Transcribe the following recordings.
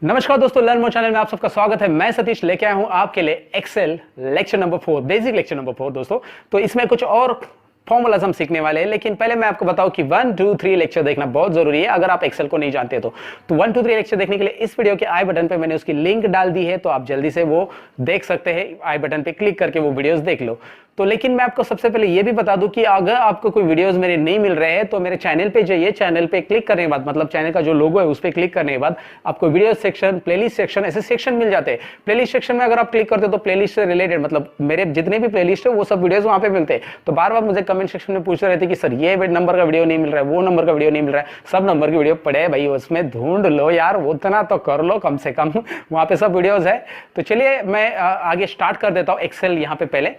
नमस्कार दोस्तों, learn more channel में आप सबका स्वागत है। मैं सतीश लेके आया हूं आपके लिए Excel lecture number 4, basic lecture number 4 दोस्तों। तो इसमें कुछ और फॉर्मूलाज हम सीखने वाले हैं, लेकिन पहले मैं आपको बताऊं कि 1, 2, 3 लेक्चर देखना बहुत जरूरी है अगर आप एक्सेल को नहीं जानते तो 1, 2, 3 लेक्चर देखने के लिए इस वीडियो के आई बटन पे मैंने उसकी लिंक डाल दी है, तो आप जल्दी से वो देख सकते हैं। आई बटन पे क्लिक करके वो वीडियोस देख लो। तो लेकिन मैं आपको सबसे पहले ये भी बता दूं कि अगर आपको कोई वीडियोस मेरे नहीं मिल रहे हैं तो मेरे चैनल पे जाइए। चैनल पे क्लिक करने के बाद, मतलब चैनल का जो लोगो है उस पर क्लिक करने के बाद आपको वीडियो सेक्शन, प्लेलिस्ट सेक्शन, ऐसे सेक्शन मिल जाते हैं। प्लेलिस्ट सेक्शन में अगर आप क्लिक करते हो तो प्लेलिस्ट से रिलेटेड, मतलब मेरे जितने भी प्लेलिस्ट है वो सब वीडियोस वहां पे मिलते हैं। तो बार बार मुझे कमेंट सेक्शन में पूछ रहे थे कि सर ये नंबर का वीडियो नहीं मिल रहा है, वो नंबर का वीडियो नहीं मिल रहा है। सब नंबर की वीडियो पड़े है भाई, उसमें ढूंढ लो यार, उतना तो कर लो कम से कम, वहां पे सब वीडियोस है। तो चलिए मैं आगे स्टार्ट कर देता हूँ एक्सेल। यहाँ पे पहले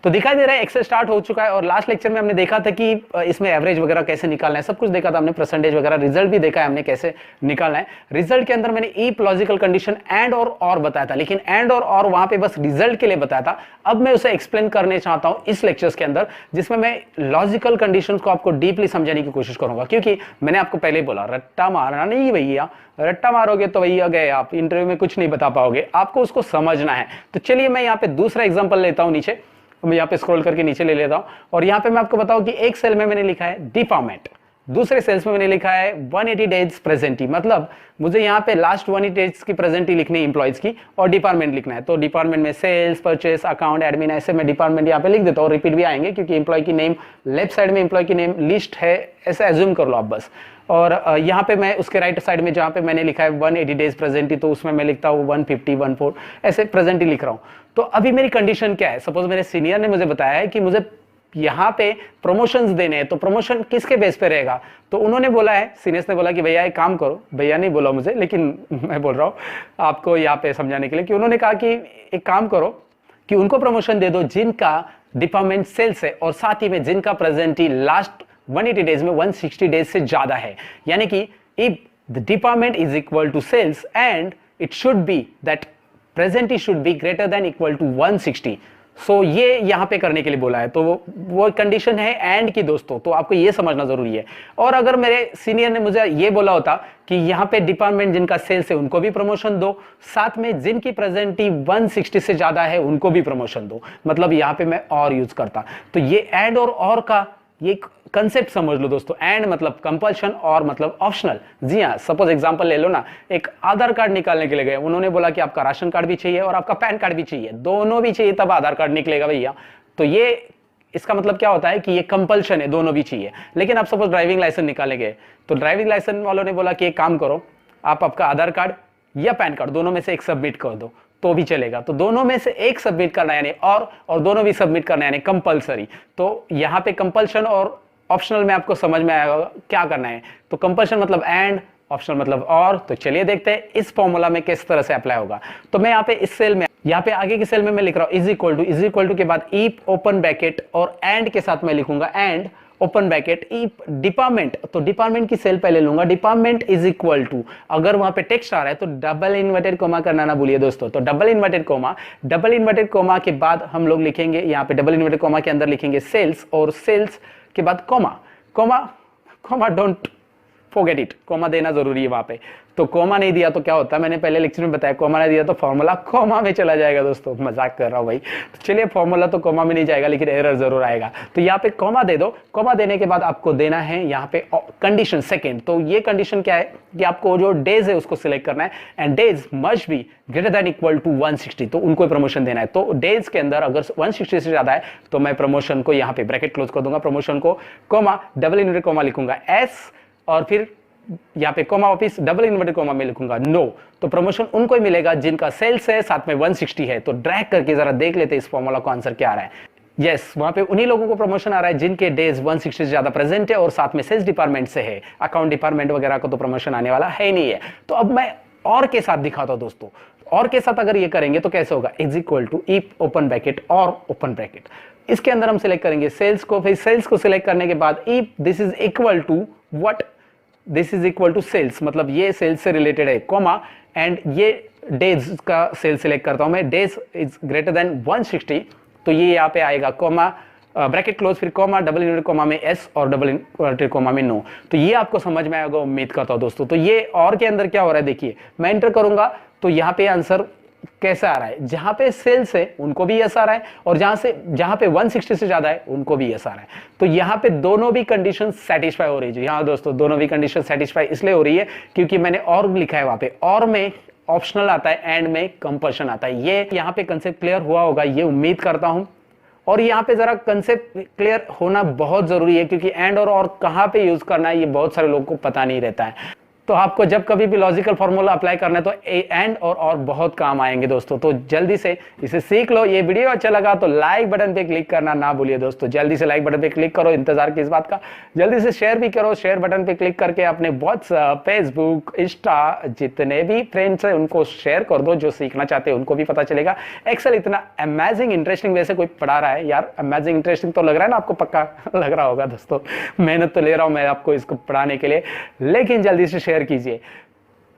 तो दिखाई दे रहा है एक्सेल स्टार्ट हो चुका है। और लास्ट लेक्चर में हमने देखा था कि इसमें एवरेज वगैरह कैसे निकालना है, सब कुछ देखा था हमने, परसेंटेज वगैरह, रिजल्ट भी देखा है हमने कैसे निकालना है। रिजल्ट के अंदर मैंने इफ लॉजिकल कंडीशन एंड और बताया था, लेकिन एंड और वहां पे बस रिजल्ट के लिए बताया था। अब मैं उसे एक्सप्लेन करने चाहता हूं इस लेक्चर्स के अंदर, जिसमें मैं लॉजिकल कंडीशंस को आपको डीपली समझाने की कोशिश करूंगा। क्योंकि मैंने आपको पहले ही बोला, रट्टा मारना नहीं भैया, रट्टा मारोगे तो भैया गए आप, इंटरव्यू में कुछ नहीं बता पाओगे, आपको उसको समझना है। तो चलिए मैं यहाँ पे दूसरा एग्जाम्पल लेता हूं नीचे। मैं यहाँ पे स्क्रॉल करके नीचे ले लेता हूं और यहाँ पे मैं आपको बताऊं कि एक सेल में मैंने लिखा है डिपार्टमेंट, दूसरे सेल्स में मैंने लिखा है 180 डेज प्रेजेंटी। मतलब मुझे यहाँ पे लास्ट 180 डेज की प्रेजेंटी लिखनी है एम्प्लॉइज की, और डिपार्टमेंट लिखना है। तो डिपार्टमेंट में सेल्स, परचेस, अकाउंट, एडमिन, ऐसे मैं डिपार्टमेंट यहाँ पे लिख देता हूँ। रिपीट भी आएंगे क्योंकि एम्प्लॉय की नेम लेफ्ट साइड में एम्प्लॉय की नेम लिस्ट है, ऐसा एज्यूम कर लो आप बस। और यहाँ पे मैं उसके राइट साइड में जहाँ पे मैंने लिखा है 180 डेज प्रेजेंटी, तो उसमें मैं लिखता हूँ 150, 14 ऐसे प्रेजेंटी लिख रहा हूँ। तो अभी मेरी कंडीशन क्या है? सपोज मेरे सीनियर ने मुझे बताया है कि मुझे यहाँ पे प्रमोशंस देने हैं, तो प्रमोशन किसके बेस पे रहेगा? तो उन्होंने बोला है, सीनियर्स ने बोला कि भैया एक काम करो, भैया नहीं बोला मुझे लेकिन मैं बोल रहा हूँ आपको यहाँ पे समझाने के लिए, कि उन्होंने कहा कि एक काम करो कि उनको प्रमोशन दे दो जिनका डिपार्टमेंट सेल्स है और साथ ही में जिनका प्रेजेंटी लास्ट 180 डेज में 160 डेज से ज्यादा है। यानी कि if the department is equal to sales and it should be that presenty should be greater than equal to 160। So ये यहां पे करने के लिए बोला है। तो वो कंडीशन है एंड की दोस्तों, तो आपको ये समझना जरूरी है। और अगर मेरे सीनियर ने मुझे ये बोला होता कि यहाँ पे डिपार्टमेंट जिनका सेल्स है उनको भी प्रमोशन दो, साथ में जिनकी प्रेजेंटी 160 से ज्यादा है उनको भी प्रमोशन दो, मतलब यहाँ पे मैं और यूज करता। तो ये एंड और का ये कंसेप्ट समझ लो दोस्तों। एंड मतलब कंपल्शन और मतलब ऑप्शनल। जी हाँ, सपोज एग्जांपल ले लो ना, एक आधार कार्ड निकालने के लिए गए, उन्होंने बोला कि आपका राशन कार्ड भी चाहिए और आपका पैन कार्ड भी चाहिए, दोनों भी चाहिए तब आधार कार्ड निकलेगा भैया। तो ये इसका मतलब क्या होता है कि ये कंपल्शन है, दोनों भी चाहिए। लेकिन आप सपोज ड्राइविंग लाइसेंस निकाले गए, तो ड्राइविंग लाइसेंस वालों ने बोला कि एक काम करो, आप आपका आधार कार्ड या पैन कार्ड दोनों में से एक सबमिट कर दो तो भी चलेगा। तो दोनों में से एक सबमिट करना है यानी और दोनों भी सबमिट करना है यानी कंपलसरी। तो यहाँ पे कंपल्शन और ऑप्शनल में आपको समझ में आएगा क्या करना है। तो कंपल्शन मतलब एंड, ऑप्शनल मतलब और। तो चलिए देखते हैं इस फॉर्मूला में किस तरह से अप्लाई होगा। तो मैं यहाँ पे इस सेल में, यहाँ पे आगे की सेल में मैं लिख रहा हूँ इज इक्वल टू के बाद इफ ओपन ब्रैकेट और एंड के साथ मैं लिखूंगा and open bracket if department. तो डिपार्टमेंट की सेल पहले लूंगा, डिपार्टमेंट इज इक्वल टू, अगर वहां पे टेक्स्ट आ रहा है तो डबल इन्वर्टेड कोमा करना ना भूलिए दोस्तों। तो डबल इन्वर्टेड कोमा के बाद हम लोग लिखेंगे, यहाँ पे डबल इन्वर्टेड कोमा के अंदर लिखेंगे सेल्स, और सेल्स के बाद comma don't forget it, comma देना जरूरी है वहां पे। तो कोमा नहीं दिया तो क्या होता है, मैंने पहले लेक्चर में बताया, कोमा नहीं दिया तो फॉर्मूला कोमा में चला जाएगा दोस्तों। मजाक कर रहा हूं भाई। तो चलिए फॉर्मूला तो कोमा में नहीं जाएगा लेकिन एरर जरूर आएगा। तो यहाँ पे कोमा दे दो, कोमा देने के बाद आपको देना है यहाँ पे कंडीशन सेकेंड। तो ये कंडीशन क्या है कि आपको जो डेज है उसको सिलेक्ट करना है and days must be greater than equal to 160, तो उनको प्रमोशन देना है। तो डेज के अंदर अगर 160 से ज्यादा है तो मैं प्रमोशन को यहाँ पे ब्रैकेट क्लोज कर दूंगा, प्रमोशन को कोमा डबल इन्वर्टेड कोमा लिखूंगा एस, और फिर यहाँ पे कोमा वापिस डबल इन्वर्टेड कोमा में लिखूंगा नो। तो प्रमोशन उनको ही मिलेगा जिनका सेल्स है साथ में 160 है। तो ड्रैग करके जरा देख लेते हैं इस फॉर्मूला को आंसर क्या आ रहा है। यस, वहां पे उन्हीं लोगों को प्रमोशन आ रहा है जिनके डेज 160 से ज्यादा प्रेजेंट है और साथ में सेल्स डिपार्टमेंट से है। अकाउंट डिपार्टमेंट वगैरह को तो प्रमोशन आने वाला है नहीं है। तो अब मैं और के साथ दिखाता हूं दोस्तों। और के साथ अगर ये करेंगे तो कैसे होगा, is equal to if open bracket और ओपन ब्रैकेट, इसके अंदर हम सिलेक्ट करेंगे सेल्स को। फिर सेल्स को सिलेक्ट करने के बाद if this is equal to what, this is equal to sales, मतलब ये सेल्स से रिलेटेड है, कोमा एंड ये डेज का सेल्स सिलेक्ट करता हूं मैं, डेज इज ग्रेटर देन 160, तो ये यहाँ पे आएगा कोमा ब्रैकेट क्लोज फिर कॉमा, डबल इन्वर्टेड कॉमा में एस और डबल इन्वर्टेड कॉमा में नो। तो ये आपको समझ में आएगा उम्मीद करता हूं दोस्तों। तो ये और के अंदर क्या हो रहा है देखिए, मैं एंटर करूंगा तो यहाँ पे आंसर कैसा आ रहा है, जहां पे सेल्स है उनको भी यस आ रहा है और जहां पे 160 से ज्यादा है उनको भी यस आ रहा है। तो यहां पे दोनों भी कंडीशन सेटिस्फाई हो रही है। यहां दोस्तों दोनों भी कंडीशन सेटिस्फाई इसलिए हो रही है क्योंकि मैंने और लिखा है वहां पे, और में ऑप्शनल आता है, एंड में कंपल्शन आता है। ये यहां पे कंसेप्ट क्लियर हुआ होगा ये उम्मीद करता हूं। और यहां पे जरा कंसेप्ट क्लियर होना बहुत जरूरी है क्योंकि एंड और कहां पे यूज करना है ये बहुत सारे लोगों को पता नहीं रहता है। तो आपको जब कभी भी लॉजिकल फॉर्मूला अप्लाई करना है तो एंड और बहुत काम आएंगे दोस्तों। तो जल्दी से इसे सीख लो। ये वीडियो अच्छा लगा तो लाइक बटन पे क्लिक करना ना भूलिए दोस्तों। जल्दी से लाइक बटन पे क्लिक करो, इंतजार की इस बात का। जल्दी से शेयर भी करो, शेयर बटन पे क्लिक करके अपने व्हाट्सएप, फेसबुक, इंस्टा जितने भी फ्रेंड्स हैं उनको शेयर कर दो, जो सीखना चाहते हैं उनको भी पता चलेगा। एक्सेल इतना अमेजिंग इंटरेस्टिंग वैसे कोई पढ़ा रहा है यार, अमेजिंग इंटरेस्टिंग तो लग रहा है ना आपको, पक्का लग रहा होगा दोस्तों। मेहनत तो ले रहा हूं मैं आपको इसको पढ़ाने के लिए, लेकिन जल्दी से शेयर कीजिए।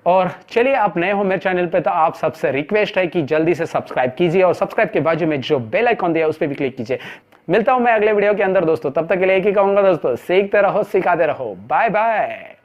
और चलिए आप नए हो मेरे चैनल पे तो आप सबसे रिक्वेस्ट है कि जल्दी से सब्सक्राइब कीजिए और सब्सक्राइब के बाजू में जो बेल आइकॉन दिया है उस पर भी क्लिक कीजिए। मिलता हूं मैं अगले वीडियो के अंदर दोस्तों, तब तक के लिए एक ही कहूंगा दोस्तों, सीखते रहो सिखाते रहो। Bye bye.